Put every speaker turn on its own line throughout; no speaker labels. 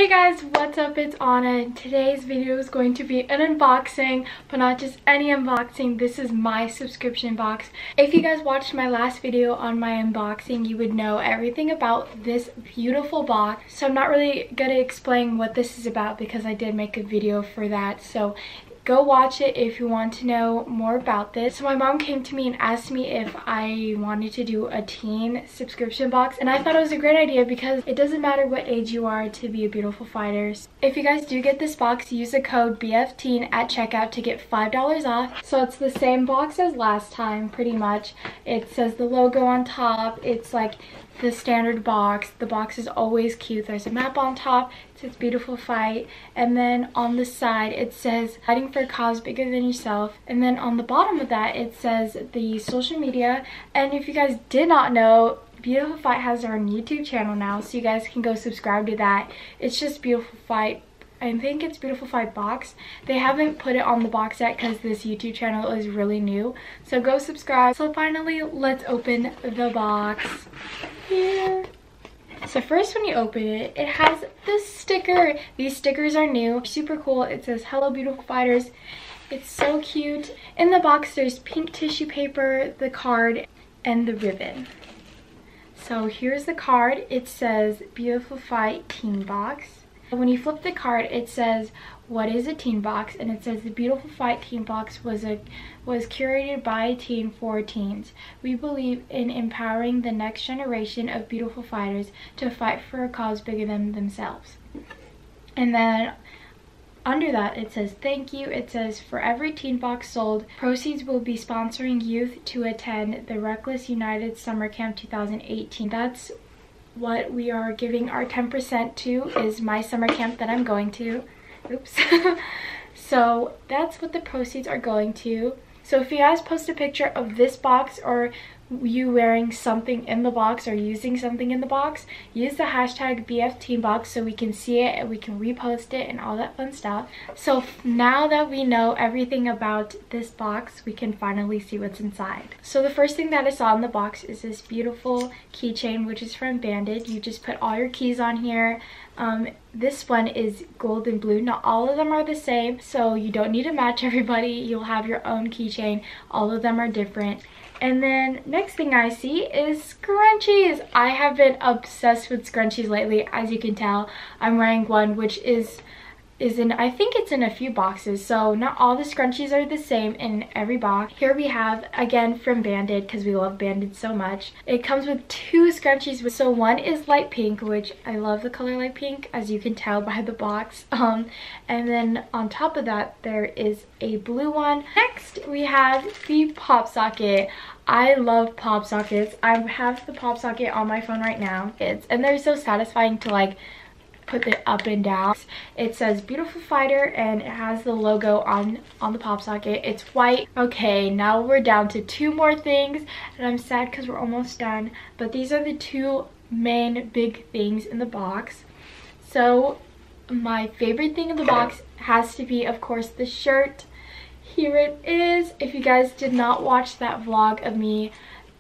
Hey guys, what's up? It's Anna. Today's video is going to be an unboxing, but not just any unboxing. This is my subscription box. If you guys watched my last video on my unboxing, you would know everything about this beautiful box. So I'm not really going to explain what this is about because I did make a video for that. So go watch it if you want to know more about this. So my mom came to me and asked me if I wanted to do a teen subscription box, and I thought it was a great idea because it doesn't matter what age you are to be a beautiful fighter. If you guys do get this box, use the code BFTeen at checkout to get $5 off. So it's the same box as last time pretty much. It says the logo on top. It's like the standard box. The box is always cute. There's a map on top. It says beautiful fight, and then on the side it says fighting for a cause bigger than yourself, and then on the bottom of that it says the social media. And if you guys did not know, Beautiful Fight has their own YouTube channel now, so you guys can go subscribe to that. It's just Beautiful Fight. I think it's Beautiful Fight Box. They haven't put it on the box yet because this YouTube channel is really new, so go subscribe. So finally, let's open the box here. So first, when you open it, it has this sticker. These stickers are new, super cool. It says hello beautiful fighters. It's so cute. In the box there's pink tissue paper, the card, and the ribbon. So here's the card. It says Beautiful Fight Teen Box. When you flip the card, it says what is a teen box, and it says the Beautiful Fight Teen Box was curated by a teen for teens. We believe in empowering the next generation of beautiful fighters to fight for a cause bigger than themselves. And then under that it says thank you. It says for every teen box sold, proceeds will be sponsoring youth to attend the Reckless United Summer Camp 2018. That's what we are giving our 10% to, is my summer camp that I'm going to. Oops. So that's what the proceeds are going to. So if you guys post a picture of this box, or you wearing something in the box or using something in the box, use the hashtag BFTeenBox so we can see it and we can repost it and all that fun stuff. So now that we know everything about this box, we can finally see what's inside. So the first thing that I saw in the box is this beautiful keychain, which is from Banded. You just put all your keys on here. This one is gold and blue. Not all of them are the same, so you don't need to match everybody. You'll have your own keychain. All of them are different. And then next thing I see is scrunchies. I have been obsessed with scrunchies lately. As you can tell, I'm wearing one which is in, I think it's in a few boxes, so not all the scrunchies are the same in every box. Here we have, again from Banded, because we love Banded so much. It comes with two scrunchies. So one is light pink, which I love the color light pink, as you can tell by the box. And then on top of that there is a blue one. Next we have the pop socket. I love pop sockets. I have the pop socket on my phone right now. And they're so satisfying to like put it up and down. It says Beautiful Fighter and it has the logo on the pop socket. It's white. Okay, now we're down to two more things, and I'm sad because we're almost done, but these are the two main big things in the box. So my favorite thing in the box has to be, of course, the shirt. Here it is. If you guys did not watch that vlog of me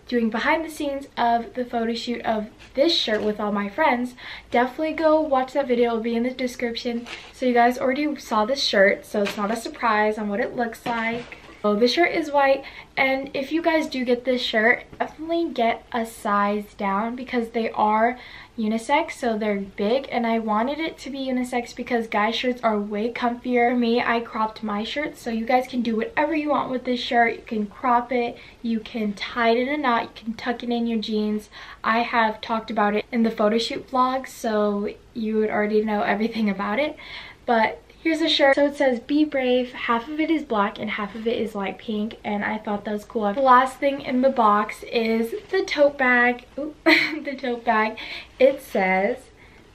doing behind the scenes of the photo shoot of this shirt with all my friends, definitely go watch that video. It'll be in the description. So you guys already saw this shirt, so it's not a surprise on what it looks like. So the shirt is white, and if you guys do get this shirt, definitely get a size down because they are unisex, so they're big, and I wanted it to be unisex because guy shirts are way comfier. For me, I cropped my shirt, so you guys can do whatever you want with this shirt. You can crop it, you can tie it in a knot, you can tuck it in your jeans. I have talked about it in the photo shoot vlog, so you would already know everything about it. But here's the shirt. So it says be brave. Half of it is black and half of it is light pink, and I thought that was cool. The last thing in the box is the tote bag. Ooh, the tote bag. It says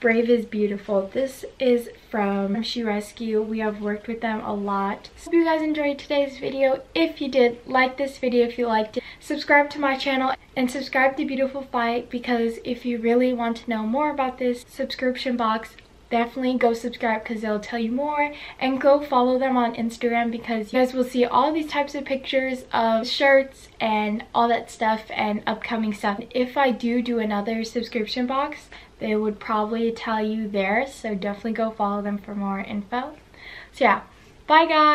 Brave is Beautiful. This is from She Rescue. We have worked with them a lot. So hope you guys enjoyed today's video. If you did, like this video if you liked it. Subscribe to my channel and subscribe to Beautiful Fight, because if you really want to know more about this subscription box, definitely go subscribe because they'll tell you more, and go follow them on Instagram because you guys will see all these types of pictures of shirts and all that stuff and upcoming stuff. If I do another subscription box, they would probably tell you there, so definitely go follow them for more info. So yeah, bye guys.